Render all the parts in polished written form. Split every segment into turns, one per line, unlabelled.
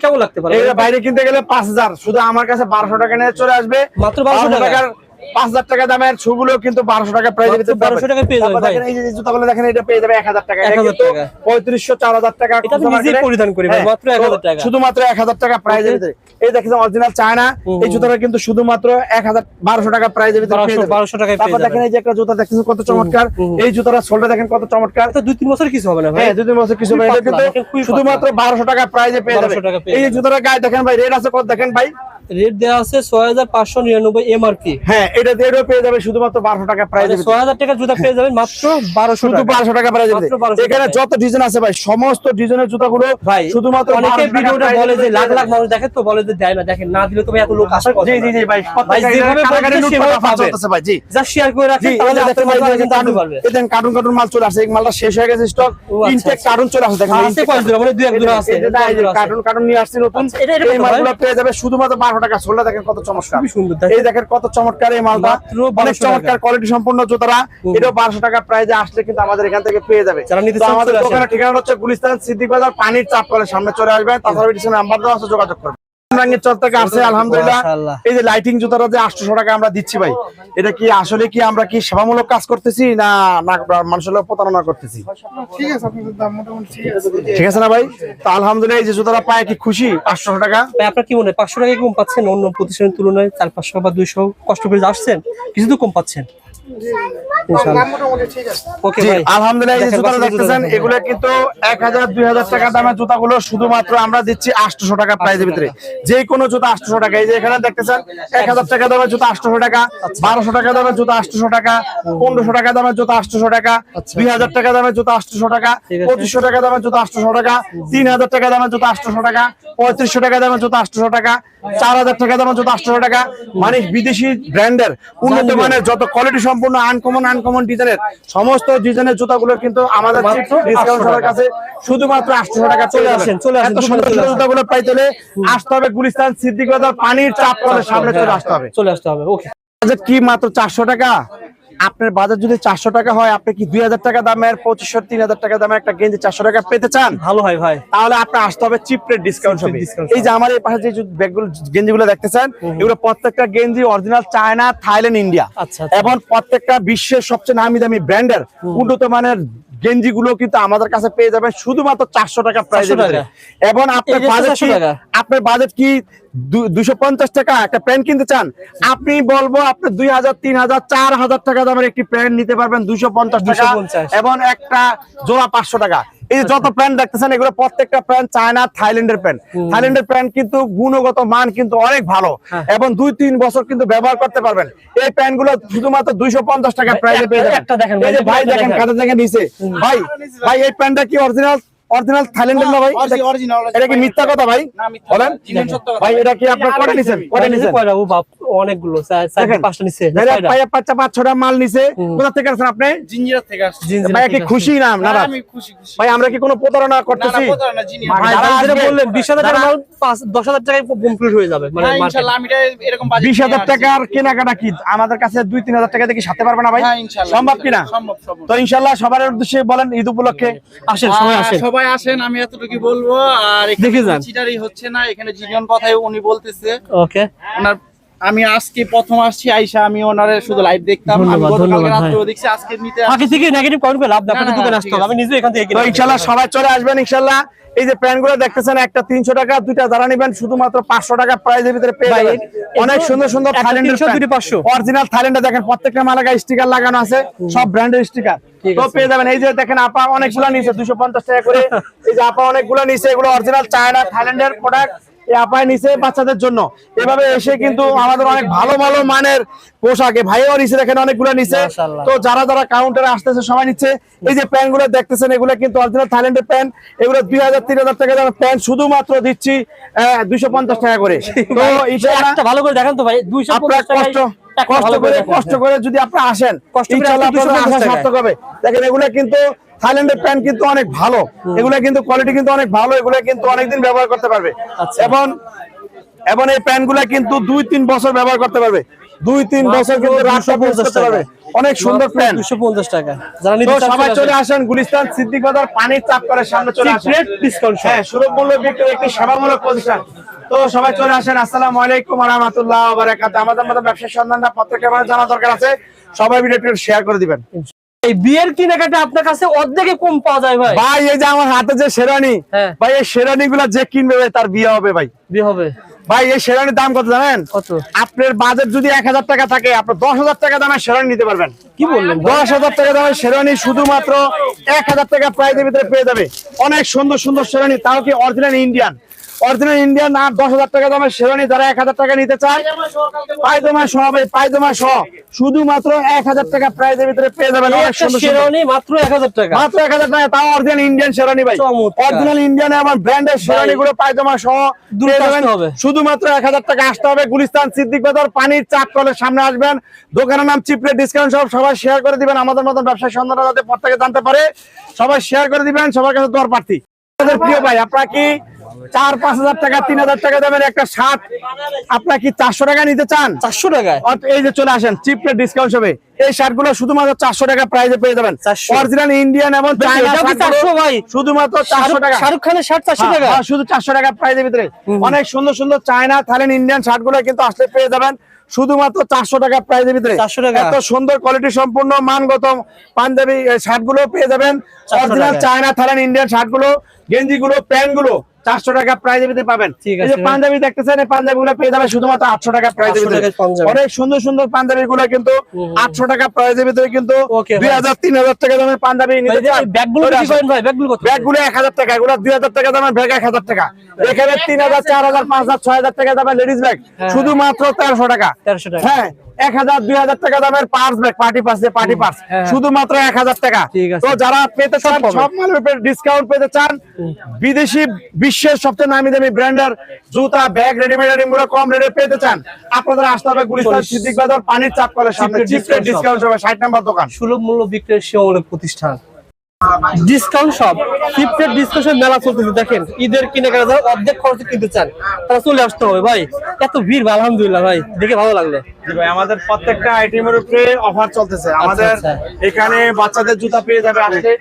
কেমন লাগতে পারে?
এটা বাইরে কিনতে গেলে 5000, শুধু আমার কাছে 1200 টাকা নিয়ে চলে আসবে।
মাত্র 1200 টাকা।
5000 টাকা দামের শুগুলো কিন্তু 1200 টাকা প্রাইস দিতে
1200 টাকা পেয়ে যাবে ভাই।
দেখেন এই যে জুতাগুলো দেখেন, এটা পেয়ে যাবে 1000 টাকা। এটা
1000
কিন্তু
টাকা।
3500 4000 টাকা
এটা আমি নিজেই পরিধান করি ভাই, মাত্র 1000 টাকা।
শুধুমাত্র 1000 টাকা প্রাইসের ভিতরে। এই দেখেন অরিজিনাল চায়না, এই জুতাটা কিন্তু শুধুমাত্র 1200 টাকা প্রাইসের ভিতরে পেয়ে যাবে।
1200 টাকায় পেয়ে
তারপর দেখেন
যাবেন।
এই যে একটা জুতা দেখেন কত চমৎকার, এই জুতাটা সোলটা দেখেন কত চমৎকার।
তো 2-3 বছর কিছু হবে না ভাই?
হ্যাঁ 2-3 বছর কিছু হবে। এটা কিন্তু শুধুমাত্র 1200 টাকা প্রাইসে পেয়ে যাবে।
1200 টাকা পেয়ে
এই যে জুতাটা গায়ে দেখেন ভাই, রেট আছে কত দেখেন ভাই,
রেট দেওয়া আছে 6599 এমআরপি।
হ্যাঁ এটা দিয়েও পেয়ে যাবে শুধুমাত্র 1200 টাকা প্রাইসে।
6000 টাকা জুতা পেয়ে যাবেন মাত্র 1200
শুধু
টাকা।
1200 টাকা প্রাইসে।
মাত্র 1200
এখানে
টাকায়।
যত ডিজাইন আছে ভাই, সমস্ত ডিজাইনের জুতাগুলো
ভাই
শুধুমাত্র
অনেকে
1200 টাকা
ভিডিওটা
প্রাইসে
বলে যে লাখ
পেয়ে
লাখ
যাবে।
মানুষ দেখে, তো বলে যে দেয় না। দেখেন না দিলে তো ভাই এত লোক আসার কথা
জি
না।
জি জি ভাই,
ভাই যেভাবে
কাটাকাটি
বলছে
লুট
সেভাবে
পাটা
পাবে।
চলতেছে ভাই। জি
যা শেয়ার করে রাখেন
জি,
তাহলে
এই যে
আপনার
দেখেন ভাই,
মাঝে
দেখেন
জানতে পারবে।
এই দেখেন কার্টুন মাল চলে আসছে। এই মালটা শেষ হয়ে গেছে স্টক,
আচ্ছা,
ইনটেক
আচ্ছা।
কার্টুন চলে আসছে। দেখেন
আছে কয় জোড়া? মানে 2-1 জোড়া আছে।
কার্টুন নিয়ে আসছে নতুন।
আচ্ছা, এটা
এই মালগুলো পেয়ে যাবে শুধুমাত্র 1200 টাকা। সোলটা দেখেন কত চমৎকার,
খুবই সুন্দর।
এই দেখেন কত চমৎকার এই মালটা,
মাত্র
অনেক
1200
চমৎকার
টাকা।
কোয়ালিটি সম্পন্ন জুতারা। এটাও 1200 টাকা প্রাইসে আসলে কিন্তু আমাদের এখান থেকে পেয়ে যাবে।
যারা নিতে
তো
চান
আমাদের
চলে আসেন।
দোকানের ঠিকানা হচ্ছে গুলিস্তান সিদ্দিক বাজার, পানির চাপ কলের সামনে চলে আসবেন। তাছাড়া পিছনে নাম্বার দেওয়া আছে, যোগাযোগ করবেন। রঙের চর থেকে আসছে আলহামদুলিল্লাহ।
মাশাআল্লাহ।
এই যে লাইটিং জুতাটা যে 800 টাকা আমরা দিচ্ছি ভাই, এটা কি আসলে কি আমরা কি সেবামূলক কাজ করতেছি না মানুষের লোক প্রতারণা করতেছি?
ঠিক আছে, আপনাদের দাম মোটামুটি ঠিক আছে।
ঠিক আছে না ভাই? তো আলহামদুলিল্লাহ এই যে জুতাটা পায় কি খুশি 800 টাকা।
ভাই আপনার কি মনে হয় 500 টাকা কম পাচ্ছেন অন্য প্রতিষ্ঠানের তুলনায়? 400-500 বা 200 কষ্ট করে আসছেন, কিছু তো কম পাচ্ছেন
দাম মোটামুটি ঠিক আছে।
ওকে
জি
ভাই।
আলহামদুলিল্লাহ এই যে
দেখেন,
জুতাটা
বাচ্চাদের
দেখতেছেন,
জুতা
এগুলো কিন্তু 1000-2000 টাকা দামের জুতাগুলো শুধুমাত্র আমরা দিচ্ছি 800 টাকা প্রাইসের ভিতরে। যে কোনো জুতা 800 টাকা। এই যে এখানে দেখতেছেন 1000 টাকা দামের জুতা 800 টাকা, 1200 টাকা দামের জুতা 800 টাকা, 1500 টাকা দামের জুতা 800 টাকা, 2000 টাকা দামের জুতা 800 টাকা,
ঠিক আছে।
2500 টাকা দামের জুতা 800 টাকা, 3000 টাকা দামের জুতা 800 টাকা, 3500 টাকা দামের জুতা 800 টাকা, 4000 টাকা দামের জুতা 800 টাকা। মানে বিদেশি ব্র্যান্ডের উন্নত মানের যত কোয়ালিটি সম্পূর্ণ আনকমন ডিজাইনের সমস্ত ডিজাইনের জুতাগুলো কিন্তু আমাদের
মাত্র
ডিসকাউন্ট
800
সবার কাছে শুধুমাত্র 800 টাকা
চলে আসেন, চলে আসেন,
এত সুন্দর
চলে আসেন।
জুতাগুলো পাইতে হলে আসতে হবে গুলিস্তান সিদ্দিক বাজার, পানির চাপ কলের সামনে চলে আসতে হবে।
চলে আসতে হবে। ওকে
বাজেট কি মাত্র 400 টাকা? আপনার বাজেট যদি 400 টাকা হয়, আপনি কি 2000 টাকা দামের 2500-3000 টাকা দামের একটা গেঞ্জি 400 টাকা পেতে চান?
ভালো হয় ভাই।
তাহলে আপনার আসতে হবে চিপ রেট ডিসকাউন্ট
Cheap
হবে।
rate discount
এই যে আমার এই পাশে যে ব্যাগগুলো গেঞ্জিগুলো দেখতেছেন, এগুলো প্রত্যেকটা গেঞ্জি অরিজিনাল চায়না, থাইল্যান্ড, ইন্ডিয়া
আচ্ছা, আচ্ছা।
এবং প্রত্যেকটা বিশ্বের সবচেয়ে নামি দামি ব্র্যান্ডের উন্নত মানের গেঞ্জিগুলো কিন্তু আমাদের কাছে পেয়ে যাবেন শুধুমাত্র 400 টাকা প্রাইসে।
400 টাকা।
এবং আপনার
এই যে
বাজেট
400
কি?
টাকা।
আপনার বাজেট কি 250 টাকা একটা প্যান্ট কিনতে চান? আপনি বলবো আপনি 2000, 3000, 4000 টাকা দামের একটি প্যান্ট নিতে পারবেন 250 টাকা,
250
এবং একটা জোড়া 500 টাকা। এই যে যত প্যান্ট দেখতেছেন, এগুলো প্রত্যেকটা প্যান্ট চায়না, থাইল্যান্ডের প্যান্ট। থাইল্যান্ডের প্যান্ট কিন্তু গুণগত মান কিন্তু অনেক ভালো, এবং 2-3 বছর কিন্তু ব্যবহার করতে পারবেন। এই প্যান্ট গুলো শুধুমাত্র 250 টাকা প্রাইসে পেয়ে যাবেন।
একটা দেখেন ভাই,
এই যে ভাই
একটা
দেখেন
দেখেন।
কাদের থেকে নিচে ভাই, ভাই এই প্যান্টটা কি অরিজিনাল থাইল্যান্ডের না ভাই?
অরিজিনাল।
এটা কি মিথ্যা কথা ভাই?
না, মিথ্যা
বলেন
না, জিনিস সত্য কথা।
ভাই, এটা কি আপনার কয়টা নিছেন? কয়টা নিছেন?
কয়টা? ও বাপ, অনেকগুলো।
দেখেন
5টা নিচে।
ভাই 5-6টা মাল নিছে। কোথা থেকে আসছেন আপনি?
জিঞ্জিরা থেকে আসছে।
ভাই কি খুশি না
না,
নারাজ?
আমি খুশি।
ভাই আমরা কি কোনো প্রতারণা
না,
করতেছি?
প্রতারণা, জিনিস।
ভাই,
যারা
যারা
যেটা
আজকে-
বললেন 20,000 টাকা
যারা-
মাল 10,000 টাকায় কমপ্লিট হয়ে যাবে মানে
হ্যাঁ,
মার্কেট।
ইনশাআল্লাহ আমি এটা এরকম বাজেট
20,000 টাকার কেনাকাটা কি আমাদের কাছে 2-3,000 টাকা দিয়ে কি সাথে পারবে না ভাই?
হ্যাঁ, ইনশাআল্লাহ।
সম্ভব কিনা?
সম্ভব।
তো ইনশাআল্লাহ সবার উদ্দেশ্যে বলেন ঈদ উপলক্ষে
আসেন, সবাই আসেন।
সবাই আসেন, আমি এতটুকু বলবো। আর
দেখে যান।
চিটারি হচ্ছে না এখানে, জিনিয়ন কথাই উনি বলতেছে।
ওকে
ওনার আমি আজকে প্রথম আসছি, আইসা আমি ওনারে শুধু লাইভ দেখতাম। আমি
ধন্যবাদ,
গতকালকে
ধন্যবাদ
রাত্রেও
ভাই।
দেখছি, আজকে নিতে
আগে থেকে নেগেটিভ কমেন্ট করে লাভ না,
না,
আপনাদের
না,
দোকানে
না,
আসতে
ঠিক
হবে।
আছে।
আমি নিজে এখান থেকে
তো
কিনে
ইনশাআল্লাহ সবাই চলে আসবেন ইনশাআল্লাহ। এই যে প্যান্ট গুলো দেখতেছেন, একটা 300 টাকা, দুইটা যারা নেবেন শুধুমাত্র 500 টাকা প্রাইসের ভিতরে পেয়ে
ভাই,
যাবেন। অনেক সুন্দর সুন্দর
একটা
থাইল্যান্ডের
300, দুইটা 500
অরিজিনাল থাইল্যান্ডে দেখেন প্রত্যেকটা মালা গায়ে স্টিকার লাগানো আছে, সব ব্র্যান্ডের স্টিকার।
ঠিক
তো
আছে।
পেয়ে যাবেন। এই যে দেখেন আপা অনেকগুলো নিচে 250 টাকা করে। এই যে আপা অনেকগুলো নিচে, এগুলো অরিজিনাল চায়না, থাইল্যান্ডের প্রোডাক্ট। এই আপায় নিচে বাচ্চাদের জন্য এভাবে এসে কিন্তু আমাদের অনেক ভালো ভালো মানের পোশাকে ভাইও নিচে দেখেন অনেকগুলো নিচে।
মাশাআল্লাহ।
তো যারা যারা কাউন্টারে আসতেছে সবাই নিচ্ছে। এই যে প্যান্ট গুলো দেখতেছেন, এগুলো কিন্তু অরিজিনাল থাইল্যান্ডের প্যান্ট। এগুলো 2000-3000 টাকা দামের প্যান্ট শুধুমাত্র দিচ্ছি 250 টাকা করে। তো ইনশাআল্লাহ
একটা ভালো করে দেখেন তো ভাই, 250
আপনারা
টাকায় একটা ভালো করে দেখেন।
কষ্ট করে যদি আপনারা আসেন,
কষ্ট করে
ইনশাআল্লাহ
আসলে
আপনাদের
250
আশা সার্থক হবে। দেখেন এগুলো কিন্তু থাইল্যান্ডের প্যান্ট কিন্তু অনেক ভালো, এগুলো কিন্তু কোয়ালিটি কিন্তু অনেক ভালো, এগুলো কিন্তু অনেকদিন ব্যবহার করতে পারবে।
আচ্ছা।
এবং এই প্যান্ট গুলা কিন্তু 2-3 বছর ব্যবহার করতে পারবে। 2-3 বছর কিন্তু রাস্তা পৌঁছে করতে পারবে। অনেক সুন্দর প্ল্যান।
250 টাকা। যারা নিতে
তো
চান
সবাই চলে আসেন গুলিস্তান সিদ্দিক বাজার পানির চাপ করে সামনে চলে আসেন।
Great discount.
হ্যাঁ, সুলভ মূল্য বিক্রির একটি সেবামূলক প্রতিষ্ঠান। তো সবাই চলে আসেন। আসসালামু আলাইকুম ওয়া রাহমাতুল্লাহি ওয়া বারাকাতুহু। আমাদের মতো ব্যবসার সন্ধানটা প্রত্যেকের মানে জানা দরকার আছে। সবাই ভিডিওটি শেয়ার করে দিবেন।
এই বিয়ের কেনাকাটা আপনার কাছে অর্ধেকে কম পাওয়া যায় ভাই।
ভাই এই যে আমার হাতে যে শেরওয়ানি,
হ্যাঁ।
ভাই এই শেরওয়ানিগুলো যে কিনবে ভাই তার বিয়ে হবে ভাই।
বিয়ে হবে।
ভাই এই শেরওয়ানির দাম কত জানেন?
কত?
আপনার বাজেট যদি 1000 টাকা থাকে আপনি 10,000 টাকা দামের শেরওয়ানি নিতে পারবেন।
কি বললেন?
10,000 টাকা দামের শেরওয়ানি শুধুমাত্র 1000 টাকা প্রাইসের ভিতরে পেয়ে যাবে। অনেক সুন্দর সুন্দর শেরওয়ানি, তাও কি অরিজিনাল ইন্ডিয়ান। অরিজিনাল ইন্ডিয়ান আর 10,000 টাকা দামের শেরওয়ানি যারা 1000 টাকা নিতে চায় পায়জামা সহ ভাই, পায়জামা সহ শুধুমাত্র 1000 টাকা প্রাইসের ভিতরে পেয়ে যাবেন। অনেক সুন্দর সুন্দর
শেরওয়ানি মাত্র 1000 টাকা।
মাত্র 1000 টাকা, তাও অরিজিনাল ইন্ডিয়ান শেরওয়ানি ভাই।
চমৎকার।
অরিজিনাল ইন্ডিয়ান এবং ব্র্যান্ডের শেরওয়ানি গুলো পায়জামা সহ পেয়ে যাবেন।
হবে।
শুধুমাত্র 1000 টাকা আসতে হবে। গুলিস্তান সিদ্দিক বাজার পানির চাপ কলের সামনে আসবেন। দোকানের নাম চিপ রেট ডিসকাউন্ট সব। সবাই শেয়ার করে দিবেন। আমাদের মতন ব্যবসার সন্ধানটা যাতে প্রত্যেকে জানতে পারে সবাই শেয়ার করে দিবেন। সবার কাছে দর প্রার্থী। আমাদের প্রিয় ভাই, আপনারা কি 4-5 হাজার টাকা 3,000 টাকা দেবেন একটা শার্ট আপনারা কি 400 টাকা নিতে চান?
400 টাকায়?
এই যে চলে আসেন, চিপ রেট ডিসকাউন্ট হবে। এই শার্টগুলো শুধুমাত্র 400 টাকা প্রাইসে পেয়ে যাবেন।
400
অরিজিনাল ইন্ডিয়ান এবং চায়না
এটাও কি
শার্টগুলো
400 ভাই?
শুধুমাত্র 400 টাকা।
শাহরুখ খানের শার্ট 400 টাকা?
হ্যাঁ, শুধু 400 টাকা প্রাইসের ভিতরে অনেক সুন্দর সুন্দর চায়না থাইল্যান্ড ইন্ডিয়ান শার্টগুলো কিন্তু আসলে পেয়ে যাবেন শুধুমাত্র 400 টাকা প্রাইসের ভিতরে।
400 টাকা।
এত সুন্দর কোয়ালিটি সম্পূর্ণ মানগত পাঞ্জাবি শার্টগুলো পেয়ে যাবেন।
400
অরিজিনাল
টাকা।
চায়না থাইল্যান্ড ইন্ডিয়ান শার্টগুলো, গেঞ্জিগুলো, প্যান্টগুলো 400 টাকা প্রাইসের ভিতরে পাবেন।
ঠিক
এই যে
আছে।
পাঞ্জাবি দেখতেছেন, এই পাঞ্জাবিগুলো পেয়ে যাবেন শুধুমাত্র 800 টাকা প্রাইসের
800
ভিতরে।
টাকায় পাঞ্জাবি।
অনেক সুন্দর সুন্দর পাঞ্জাবিগুলো কিন্তু 800 টাকা প্রাইসের ভিতরে কিন্তু
Okay,
2000-3000 টাকা দামের পাঞ্জাবি নিতে চান।
ব্যাগগুলো
চলে
কি
আসেন।
করেন ভাই? ব্যাগগুলো কত?
ব্যাগগুলো 1000 টাকা, এগুলো 2000 টাকা দামের ব্যাগ 1000 টাকা। এখানে 3000, 4000, 5000, 6000 টাকা দামের লেডিস ব্যাগ শুধুমাত্র 1300 টাকা।
1300 টাকা।
হ্যাঁ, 1000, 2000 টাকা দামের purse bag, party purse, party purse শুধুমাত্র 1000 টাকা।
ঠিক আছে।
তো যারা পেতে চান, সব মালের উপরে ডিসকাউন্ট পেতে চান, বিদেশি বিশ্বের সবচেয়ে নামি দামি ব্র্যান্ডের জুতা, ব্যাগ, রেডিমেড আইটেমগুলো কম রেটে পেতে চান, আপনাদের আসতে হবে গুলিস্তান সিদ্দিক বাজার পানির চাপ কলের সামনে। চিপ রেট ডিসকাউন্ট হবে 60 নম্বর দোকান।
সুলভ মূল্য বিক্রয়ের সেবামূলক প্রতিষ্ঠান ডিসকাউন্ট শপ। ফিফথের ডিসকাউন্ট মেলা চলতেছে। দেখেন, ঈদের কেনাকাটা যারা অর্ধেক খরচে কিনতে চান তারা চলে আসতে হবে ভাই। এত ভিড় ভাই, আলহামদুলিল্লাহ ভাই, দেখে ভালো লাগলো।
জি ভাই, আমাদের প্রত্যেকটা আইটেমের উপরে অফার চলতেছে। আমাদের
আচ্ছা।
এখানে বাচ্চাদের জুতা পেয়ে যাবে, আসলে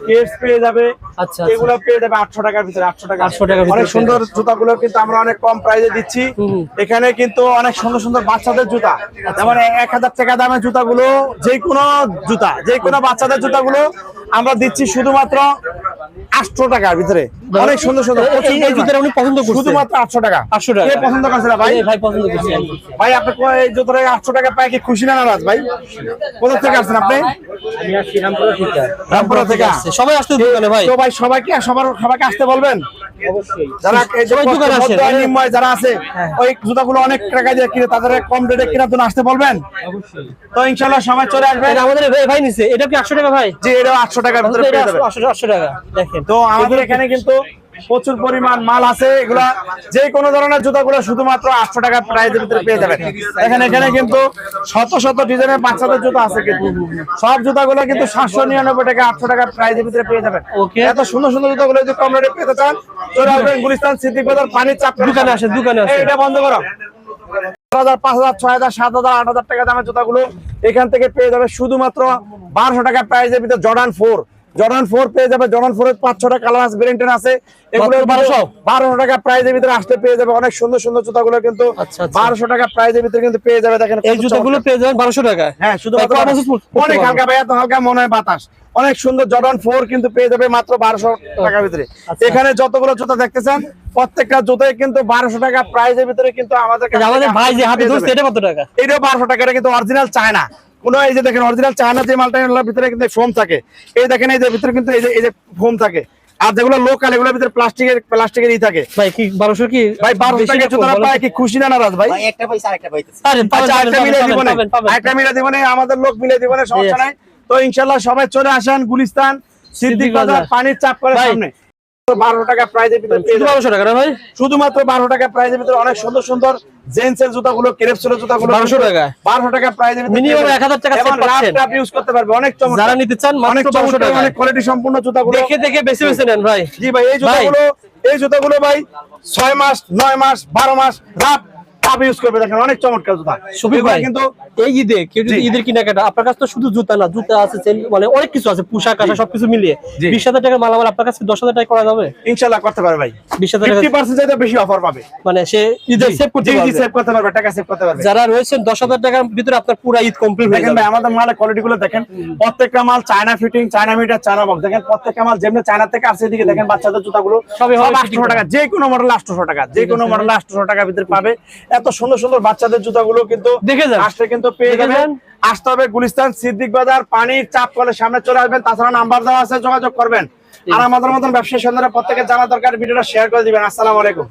কেডস পেয়ে যাবে,
আচ্ছা।
এগুলো পেয়ে যাবে 800 টাকার ভিতরে। 800 টাকা
800 টাকার ভিতরে
অনেক সুন্দর জুতাগুলো কিন্তু আমরা অনেক কম প্রাইসে দিচ্ছি। এখানে কিন্তু অনেক সুন্দর সুন্দর বাচ্চাদের জুতা, যেমন 1000 টাকা দামের জুতাগুলো, যে কোনো জুতা, যে কোনো বাচ্চাদের জুতাগুলো আমরা দিচ্ছি শুধুমাত্র 800 টাকার ভিতরে। অনেক সুন্দর সুন্দর
এই জুতাটা উনি পছন্দ করছে
শুধুমাত্র 800 টাকা।
800 টাকা।
কে পছন্দ করছে না ভাই?
এই ভাই পছন্দ করছে।
ভাই আপনি এই জুতোটা 800 টাকা পায় কি খুশি না নারাজ ভাই? কোথা থেকে আসছেন আপনি? রামপুরা থেকে।
সবাই আসতে দোকানে ভাই।
তো ভাই সবাইকে আসতে বলবেন। যারা এই যে
সবাই দোকানে আসে।
মধ্য আয় নিম্নয় যারা আছে, ওই জুতাগুলো অনেক টাকা দিয়ে কিনে তাদের কম রেটে কেনার জন্য আসতে বলবেন। তো ইনশাআল্লাহ সবাই চলে আসবেন।
এটা আমাদের ভাই নিছে। এটা কি 800 টাকা ভাই?
জি, এটা 800 টাকার ভিতরে পেয়ে যাবেন।
800 টাকা। দেখেন,
তো আমাদের এখানে কিন্তু প্রচুর পরিমাণ মাল আছে। এগুলা যে কোনো ধরনের জুতাগুলো শুধুমাত্র 800 টাকা প্রাইসের ভিতরে পেয়ে যাবেন। এখানে কিন্তু শত শত ডিজাইনের বাচ্চাদের জুতা আছে, কিন্তু সব জুতাগুলো কিন্তু 799 টাকা 800 টাকা প্রাইসের ভিতরে পেয়ে যাবেন।
ওকে।
এত সুন্দর সুন্দর জুতাগুলো যদি কম রেটে পেতে চান, চলে আসবেন গুলিস্তান সিদ্দিক বাজার পানির চাপ
দোকানে আসে, দোকানে আসে।
এটা বন্ধ করো। 4000, 5000, 6000, 7000, 8000 টাকা দামের জুতাগুলো এখান থেকে পেয়ে যাবে শুধুমাত্র 1200 টাকা প্রাইসের ভিতরে। জর্ডান 4 পেয়ে যাবে। জর্ডান 4 এর 5-6টা কালার আছে, ব্র্যান্ডের আছে। এগুলো 1200 টাকা প্রাইসের ভিতরে আসতে পেয়ে যাবে। অনেক সুন্দর সুন্দর জুতাগুলো কিন্তু 1200 টাকা প্রাইসের ভিতরে কিন্তু পেয়ে যাবে। দেখেন
এই জুতাগুলো পেয়ে যাবেন 1200 টাকা।
হ্যাঁ, শুধুমাত্র অনেক হালকা ভাই, এত হালকা মনে হয় বাতাস। অনেক সুন্দর জর্ডান 4 কিন্তু পেয়ে যাবে মাত্র 1200 টাকার ভিতরে। এখানে যতগুলো জুতা দেখতেছেন প্রত্যেকটা জুতায় কিন্তু 1200 টাকা প্রাইসের ভিতরে কিন্তু আমাদের
ভাই যে হাতে ধরছে এটা কত টাকা?
এটাও 1200 টাকা। এটা কিন্তু অরিজিনাল চায়না। কোন এই যে দেখেন অরিজিনাল চায়না যে মালটা ভিতরে কিন্তু ফোম থাকে। এই দেখেন এই যে ভিতরে কিন্তু এই যে ফোম থাকে। আর যেগুলো লোকাল এগুলোর ভিতরে প্লাস্টিকেরই থাকে।
ভাই কি 1200 কি?
ভাই 1200 টাকা জুতা পায় কি খুশি না নারাজ ভাই?
একটা পয়সা আরেকটা পাইতেছে।
আরে
আচ্ছা, একটা মিলে দিব না, একটা মিলে দিব না, আমাদের লোক মিলে দিব না, সমস্যা নাই। তো ইনশাআল্লাহ সবাই চলে আসেন গুলিস্তান সিদ্দিক বাজার পানির চাপ করে সামনে। 1200 টাকা প্রাইসের ভিতরে পেয়ে যাবেন।
1200 টাকা না ভাই?
শুধুমাত্র 1200 টাকা প্রাইসের ভিতরে অনেক সুন্দর সুন্দর জেন্টসের জুতাগুলো, ক্রেপসের জুতাগুলো
1200 টাকা।
1200 টাকা প্রাইসের ভিতরে
মিনিমাম 1000 টাকা সেট পাচ্ছেন।
রাফ ইউজ করতে পারবে। অনেক চমৎকার।
যারা নিতে চান
অনেক
মাত্র 1200 টাকা।
অনেক কোয়ালিটি সম্পূর্ণ জুতাগুলো
দেখে বেছে নেন ভাই।
জি ভাই, এই জুতাগুলো ভাই 6 মাস, 9 মাস, 12 মাস রাফ কাপ ইউজ করবে, দেখেন অনেক চমৎকার জুতা।
শফিক
এগুলা
ভাই
কিন্তু
এই ঈদে কেউ যদি
জি।
ঈদের কেনাকাটা, আপনার কাছে তো শুধু জুতা না, জুতা আছে মানে অনেক কিছু আছে, পোশাক আশাক সবকিছু মিলিয়ে
জি।
20,000 টাকার মালামাল আপনার কাছে 10,000 টাকা করা যাবে?
ইনশাআল্লাহ করতে পারবে ভাই।
20,000 টাকা
50% চাইতে বেশি অফার পাবে।
মানে সে ঈদের সেভ করতে পারবে।
সেভ করতে পারবে, টাকা সেভ করতে পারবে।
যারা রয়েছেন 10,000 টাকার ভিতরে আপনার পুরো ঈদ কমপ্লিট হয়ে
দেখেন
যাবে।
ভাই আমাদের মালের কোয়ালিটি গুলো দেখেন, প্রত্যেকটা মাল China fitting, China metre, China box. দেখেন প্রত্যেকটা মাল যেমনি চায়না থেকে আসছে, এদিকে দেখেন বাচ্চাদের জুতাগুলো
সবই
সব
হবে
800 টাকা, যে কোনো মডেল 800 টাকা, যে কোনো মডেল 800 টাকার ভিতরে পাবে। এত সুন্দর সুন্দর বাচ্চাদের জুতাগুলো কিন্তু
দেখে যান।
আসলে কিন্তু পেয়ে
দেখে
যাবেন।
যান।
আসতে হবে গুলিস্তান সিদ্দিক বাজার, পানির চাপ কলের সামনে চলে আসবেন। তাছাড়া নাম্বার দেওয়া আছে, যোগাযোগ করবেন। আর আমাদের মতন ব্যবসায়ী সন্ধানে প্রত্যেকের জানা দরকার, ভিডিওটা শেয়ার করে দিবেন। আসসালামু আলাইকুম।